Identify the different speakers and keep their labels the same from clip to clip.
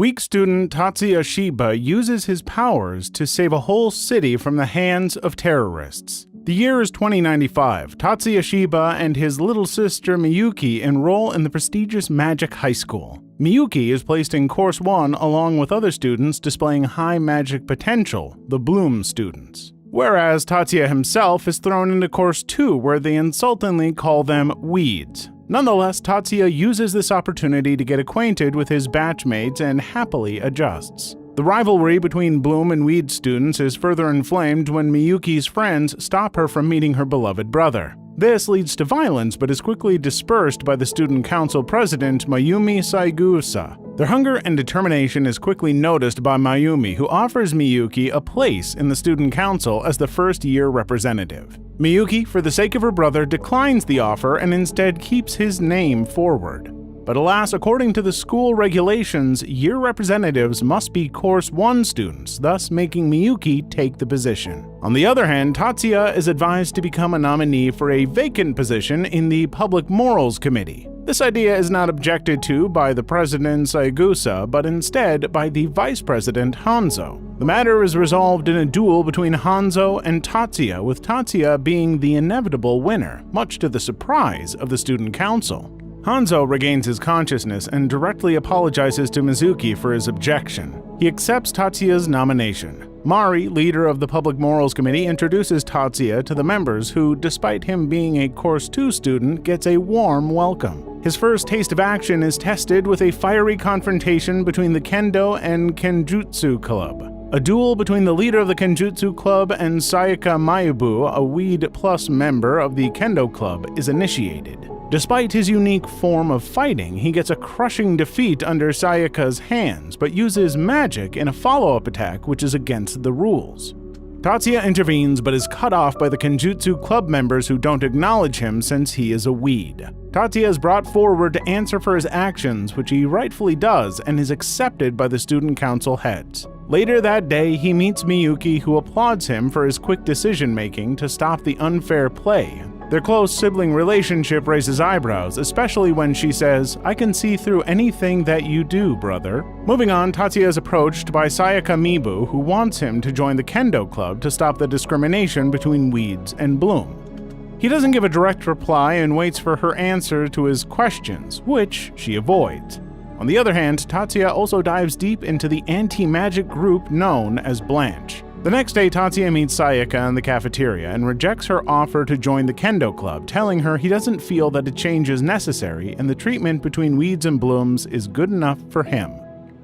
Speaker 1: Weak student Tatsuya Shiba uses his powers to save a whole city from the hands of terrorists. The year is 2095. Tatsuya Shiba and his little sister Miyuki enroll in the prestigious Magic High School. Miyuki is placed in Course 1 along with other students displaying high magic potential, the Bloom students. Whereas Tatsuya himself is thrown into Course 2 where they insultingly call them weeds. Nonetheless, Tatsuya uses this opportunity to get acquainted with his batchmates and happily adjusts. The rivalry between Bloom and Weed students is further inflamed when Miyuki's friends stop her from meeting her beloved brother. This leads to violence but is quickly dispersed by the student council president Mayumi Saigusa. Their hunger and determination is quickly noticed by Mayumi, who offers Miyuki a place in the student council as the first-year representative. Miyuki, for the sake of her brother, declines the offer and instead keeps his name forward. But alas, according to the school regulations, year representatives must be Course 1 students, thus making Miyuki take the position. On the other hand, Tatsuya is advised to become a nominee for a vacant position in the Public Morals Committee. This idea is not objected to by the president Saigusa, but instead by the vice president Hanzo. The matter is resolved in a duel between Hanzo and Tatsuya, with Tatsuya being the inevitable winner, much to the surprise of the student council. Hanzo regains his consciousness and directly apologizes to Mizuki for his objection. He accepts Tatsuya's nomination. Mari, leader of the Public Morals Committee, introduces Tatsuya to the members who, despite him being a Course 2 student, gets a warm welcome. His first taste of action is tested with a fiery confrontation between the Kendo and Kenjutsu Club. A duel between the leader of the Kenjutsu Club and Sayaka Mayubu, a Weed Plus member of the Kendo Club, is initiated. Despite his unique form of fighting, he gets a crushing defeat under Sayaka's hands, but uses magic in a follow-up attack which is against the rules. Tatsuya intervenes but is cut off by the Kenjutsu Club members who don't acknowledge him since he is a weed. Tatsuya is brought forward to answer for his actions, which he rightfully does, and is accepted by the student council heads. Later that day, he meets Miyuki, who applauds him for his quick decision-making to stop the unfair play. Their close sibling relationship raises eyebrows, especially when she says, "I can see through anything that you do, brother." Moving on, Tatsuya is approached by Sayaka Mibu, who wants him to join the Kendo Club to stop the discrimination between Weeds and Bloom. He doesn't give a direct reply and waits for her answer to his questions, which she avoids. On the other hand, Tatsuya also dives deep into the anti-magic group known as Blanche. The next day, Tatsuya meets Sayaka in the cafeteria and rejects her offer to join the Kendo Club, telling her he doesn't feel that a change is necessary and the treatment between Weeds and Blooms is good enough for him.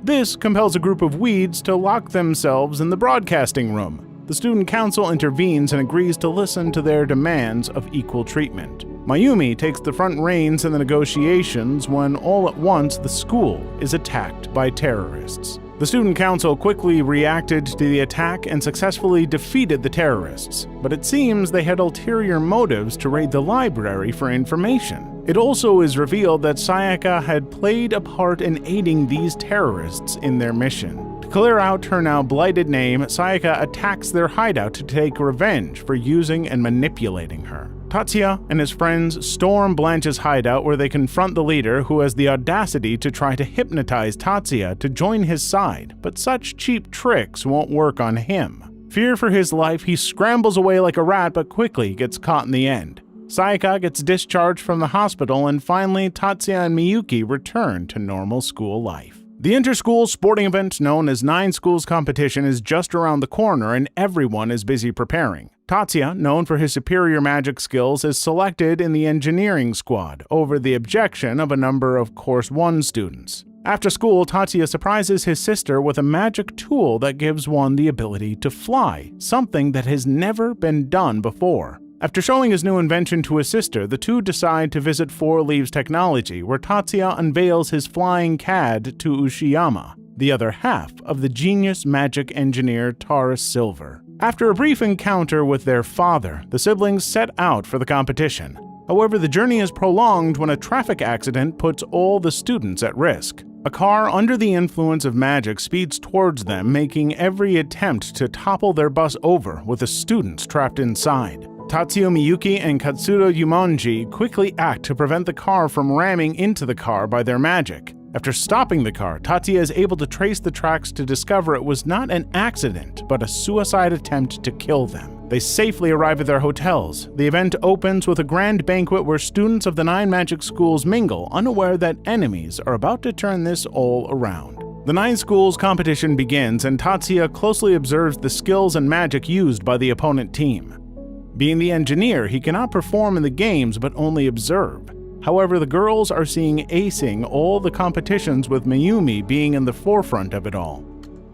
Speaker 1: This compels a group of Weeds to lock themselves in the broadcasting room. The student council intervenes and agrees to listen to their demands of equal treatment. Mayumi takes the front reins in the negotiations when all at once the school is attacked by terrorists. The student council quickly reacted to the attack and successfully defeated the terrorists, but it seems they had ulterior motives to raid the library for information. It also is revealed that Sayaka had played a part in aiding these terrorists in their mission. To clear out her now blighted name, Sayaka attacks their hideout to take revenge for using and manipulating her. Tatsuya and his friends storm Blanche's hideout where they confront the leader, who has the audacity to try to hypnotize Tatsuya to join his side, but such cheap tricks won't work on him. Fear for his life, he scrambles away like a rat but quickly gets caught in the end. Sayaka gets discharged from the hospital, and finally Tatsuya and Miyuki return to normal school life. The inter-school sporting event known as 9 Schools Competition is just around the corner and everyone is busy preparing. Tatsuya, known for his superior magic skills, is selected in the engineering squad over the objection of a number of Course 1 students. After school, Tatsuya surprises his sister with a magic tool that gives one the ability to fly, something that has never been done before. After showing his new invention to his sister, the two decide to visit Four Leaves Technology, where Tatsuya unveils his flying CAD to Ushiyama, the other half of the genius magic engineer Taurus Silver. After a brief encounter with their father, the siblings set out for the competition. However, the journey is prolonged when a traffic accident puts all the students at risk. A car under the influence of magic speeds towards them, making every attempt to topple their bus over with the students trapped inside. Tatsuya Miyuki and Katsuro Yumonji quickly act to prevent the car from ramming into the car by their magic. After stopping the car, Tatsuya is able to trace the tracks to discover it was not an accident, but a suicide attempt to kill them. They safely arrive at their hotels. The event opens with a grand banquet where students of the 9 magic schools mingle, unaware that enemies are about to turn this all around. The 9 schools competition begins, and Tatsuya closely observes the skills and magic used by the opponent team. Being the engineer, he cannot perform in the games but only observe. However, the girls are seeing acing all the competitions, with Mayumi being in the forefront of it all.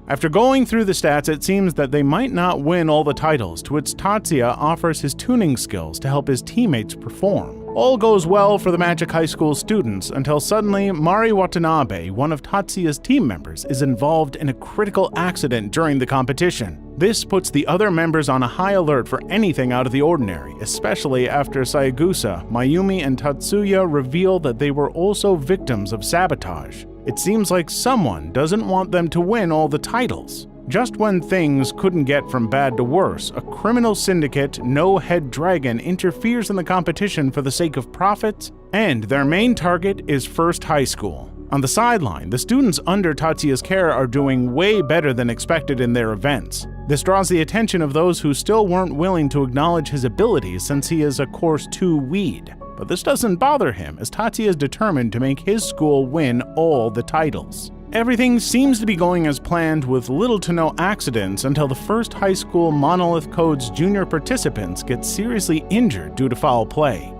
Speaker 1: After going through the stats, it seems that they might not win all the titles, to which Tatsuya offers his tuning skills to help his teammates perform. All goes well for the Magic High School students until suddenly Mari Watanabe, one of Tatsuya's team members, is involved in a critical accident during the competition. This puts the other members on a high alert for anything out of the ordinary, especially after Sayagusa, Mayumi, and Tatsuya reveal that they were also victims of sabotage. It seems like someone doesn't want them to win all the titles. Just when things couldn't get from bad to worse, a criminal syndicate, No-Head Dragon, interferes in the competition for the sake of profits, and their main target is First High School. On the sideline, the students under Tatsuya's care are doing way better than expected in their events. This draws the attention of those who still weren't willing to acknowledge his abilities since he is a Course 2 weed. But this doesn't bother him, as Tatsuya is determined to make his school win all the titles. Everything seems to be going as planned, with little to no accidents, until the First High School Monolith Code's junior participants get seriously injured due to foul play.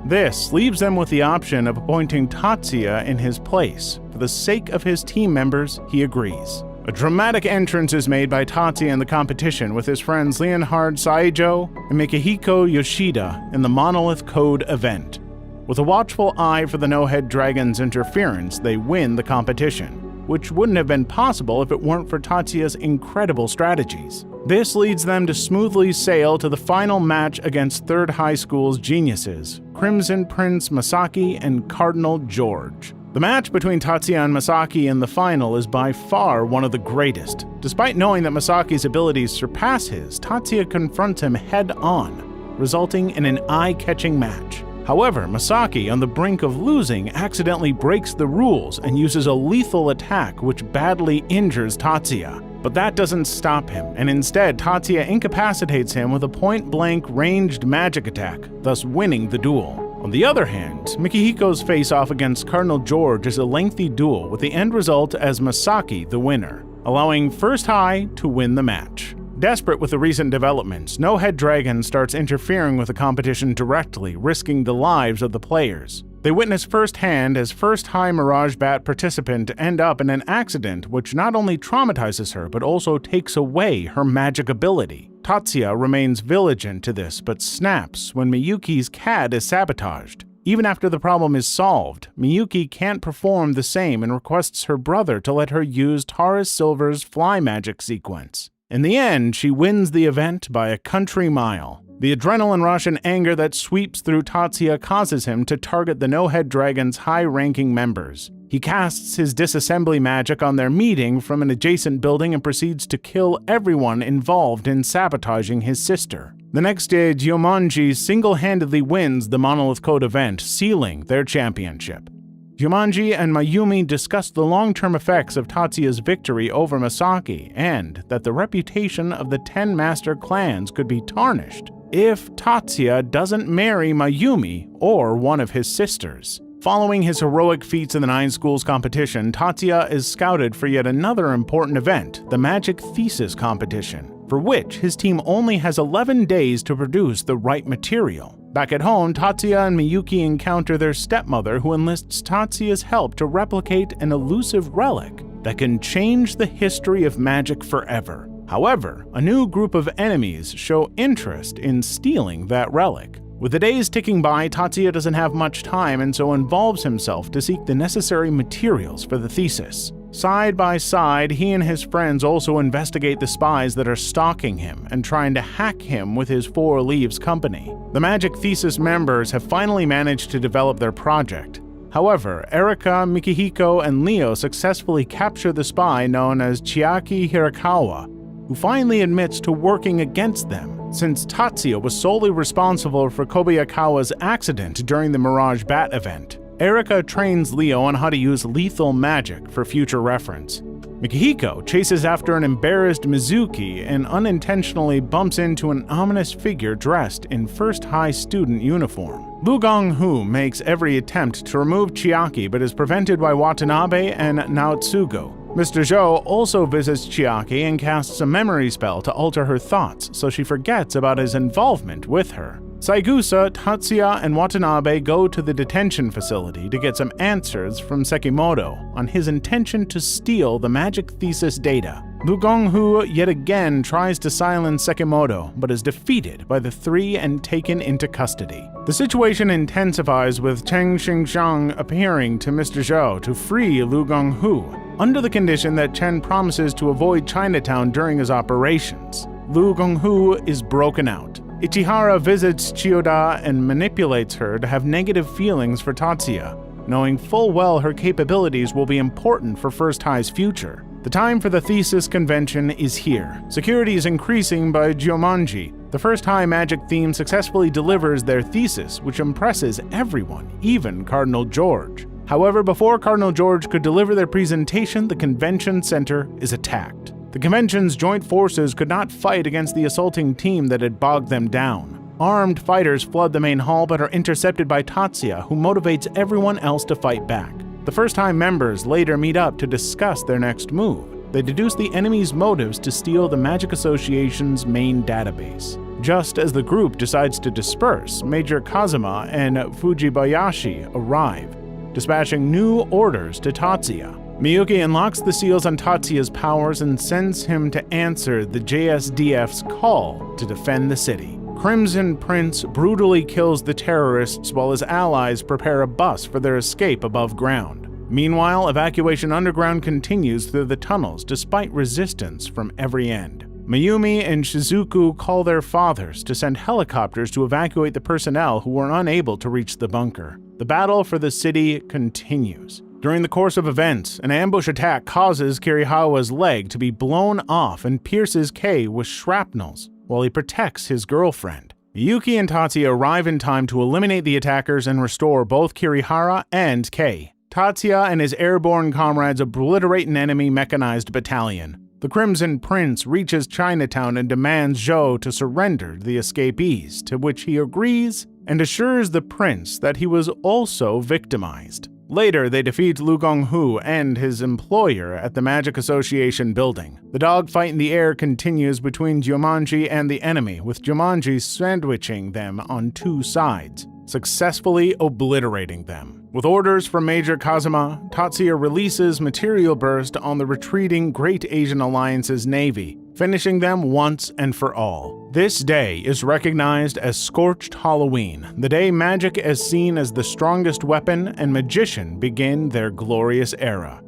Speaker 1: This leaves them with the option of appointing Tatsuya in his place. For the sake of his team members, he agrees. A dramatic entrance is made by Tatsuya in the competition, with his friends Leonhard Saijo and Mikihiko Yoshida in the Monolith Code event. With a watchful eye for the No-Head Dragon's interference, they win the competition, which wouldn't have been possible if it weren't for Tatsuya's incredible strategies. This leads them to smoothly sail to the final match against Third High School's geniuses, Crimson Prince Masaki and Cardinal George. The match between Tatsuya and Masaki in the final is by far one of the greatest. Despite knowing that Masaki's abilities surpass his, Tatsuya confronts him head-on, resulting in an eye-catching match. However, Masaki, on the brink of losing, accidentally breaks the rules and uses a lethal attack which badly injures Tatsuya. But that doesn't stop him, and instead Tatsuya incapacitates him with a point-blank ranged magic attack, thus winning the duel. On the other hand, Mikihiko's face-off against Cardinal George is a lengthy duel, with the end result as Masaki the winner, allowing First High to win the match. Desperate with the recent developments, No-Head Dragon starts interfering with the competition directly, risking the lives of the players. They witness firsthand as First High Mirage Bat participant end up in an accident which not only traumatizes her but also takes away her magic ability. Tatsuya remains vigilant to this but snaps when Miyuki's CAD is sabotaged. Even after the problem is solved, Miyuki can't perform the same and requests her brother to let her use Taurus Silver's fly magic sequence. In the end, she wins the event by a country mile. The adrenaline rush and anger that sweeps through Tatsuya causes him to target the No-Head Dragon's high-ranking members. He casts his disassembly magic on their meeting from an adjacent building and proceeds to kill everyone involved in sabotaging his sister. The next day, Jumanji single-handedly wins the Monolith Code event, sealing their championship. Jumanji and Mayumi discuss the long-term effects of Tatsuya's victory over Masaki, and that the reputation of the 10 master clans could be tarnished if Tatsuya doesn't marry Mayumi or one of his sisters. Following his heroic feats in the 9 schools competition, Tatsuya is scouted for yet another important event, the Magic Thesis competition, for which his team only has 11 days to produce the right material. Back at home, Tatsuya and Miyuki encounter their stepmother, who enlists Tatsuya's help to replicate an elusive relic that can change the history of magic forever. However, a new group of enemies show interest in stealing that relic. With the days ticking by, Tatsuya doesn't have much time and so involves himself to seek the necessary materials for the thesis. Side by side, he and his friends also investigate the spies that are stalking him and trying to hack him with his Four Leaves company. The Magic Thesis members have finally managed to develop their project. However, Erika, Mikihiko, and Leo successfully capture the spy known as Chiaki Hirakawa, who finally admits to working against them, since Tatsuya was solely responsible for Kobayakawa's accident during the Mirage Bat event. Erika trains Leo on how to use lethal magic for future reference. Mikihiko chases after an embarrassed Mizuki and unintentionally bumps into an ominous figure dressed in first high student uniform. Lu Gonghu makes every attempt to remove Chiaki but is prevented by Watanabe and Naotsugo. Mr. Zhou also visits Chiaki and casts a memory spell to alter her thoughts so she forgets about his involvement with her. Saigusa, Tatsuya, and Watanabe go to the detention facility to get some answers from Sekimoto on his intention to steal the magic thesis data. Lu Gonghu yet again tries to silence Sekimoto, but is defeated by the three and taken into custody. The situation intensifies with Cheng Xingxiang appearing to Mr. Zhou to free Lu Gonghu, under the condition that Chen promises to avoid Chinatown during his operations. Lu Gonghu is broken out. Ichihara visits Chiyoda and manipulates her to have negative feelings for Tatsuya, knowing full well her capabilities will be important for First High's future. The time for the thesis convention is here. Security is increasing by Geomanji. The First High magic theme successfully delivers their thesis, which impresses everyone, even Cardinal George. However, before Cardinal George could deliver their presentation, the convention center is attacked. The convention's joint forces could not fight against the assaulting team that had bogged them down. Armed fighters flood the main hall but are intercepted by Tatsuya, who motivates everyone else to fight back. The First Time members later meet up to discuss their next move. They deduce the enemy's motives to steal the Magic Association's main database. Just as the group decides to disperse, Major Kazuma and Fujibayashi arrive, dispatching new orders to Tatsuya. Miyuki unlocks the seals on Tatsuya's powers and sends him to answer the JSDF's call to defend the city. Crimson Prince brutally kills the terrorists while his allies prepare a bus for their escape above ground. Meanwhile, evacuation underground continues through the tunnels despite resistance from every end. Mayumi and Shizuku call their fathers to send helicopters to evacuate the personnel who were unable to reach the bunker. The battle for the city continues. During the course of events, an ambush attack causes Kirihawa's leg to be blown off and pierces Kei with shrapnels while he protects his girlfriend. Miyuki and Tatsuya arrive in time to eliminate the attackers and restore both Kirihara and Kei. Tatsuya and his airborne comrades obliterate an enemy mechanized battalion. The Crimson Prince reaches Chinatown and demands Zhou to surrender the escapees, to which he agrees and assures the prince that he was also victimized. Later, they defeat Lu Gonghu and his employer at the Magic Association building. The dogfight in the air continues between Jumanji and the enemy, with Jumanji sandwiching them on two sides, successfully obliterating them. With orders from Major Kazuma, Tatsuya releases Material Burst on the retreating Great Asian Alliance's navy, finishing them once and for all. This day is recognized as Scorched Halloween, the day magic as seen as the strongest weapon and magician begin their glorious era.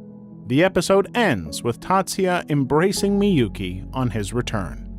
Speaker 1: The episode ends with Tatsuya embracing Miyuki on his return.